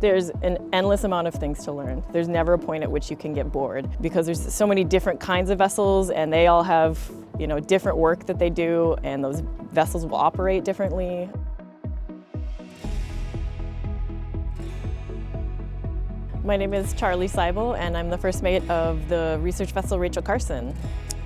There's an endless amount of things to learn. There's never a point at which you can get bored because there's so many different kinds of vessels and they all have, different work that they do, and those vessels will operate differently. My name is Charlie Seibel, and I'm the first mate of the research vessel Rachel Carson.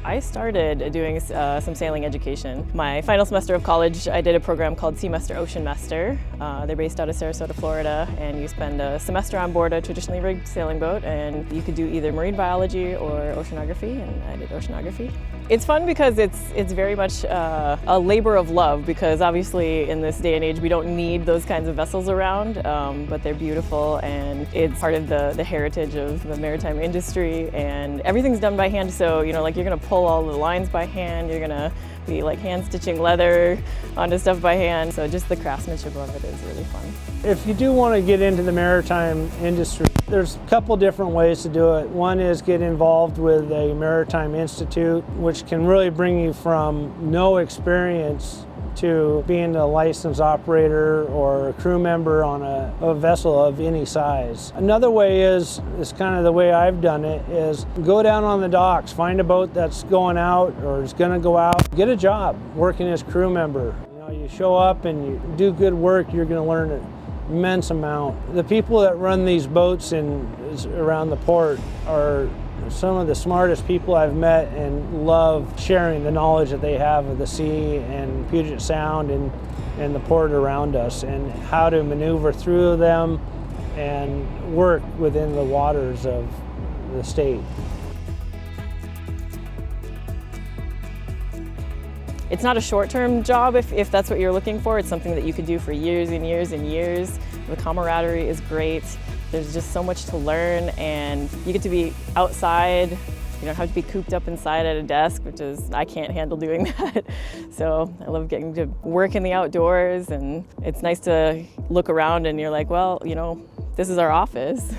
I started doing some sailing education. My final semester of college, I did a program called Seamaster Ocean Master. They're based out of Sarasota, Florida, and you spend a semester on board a traditionally rigged sailing boat, and you could do either marine biology or oceanography, and I did oceanography. It's fun because it's very much a labor of love, because obviously in this day and age we don't need those kinds of vessels around, but they're beautiful and it's part of the heritage of the maritime industry, and everything's done by hand. So like you're gonna pull all the lines by hand, you're gonna be like hand stitching leather onto stuff by hand. So just the craftsmanship of it is really fun. If you do want to get into the maritime industry, there's a couple different ways to do it. One is get involved with a maritime institute, which can really bring you from no experience to being a licensed operator or a crew member on a vessel of any size. Another way is kind of the way I've done it, is go down on the docks, find a boat that's going out or is going to go out, get a job working as crew member. You show up and you do good work, you're going to learn an immense amount. The people that run these boats around the port are some of the smartest people I've met, and love sharing the knowledge that they have of the sea and Puget Sound and the port around us, and how to maneuver through them and work within the waters of the state. It's not a short-term job if that's what you're looking for. It's something that you could do for years and years and years. The camaraderie is great. There's just so much to learn, and you get to be outside. You don't have to be cooped up inside at a desk, which is, I can't handle doing that. So I love getting to work in the outdoors, and it's nice to look around and you're like, well, this is our office.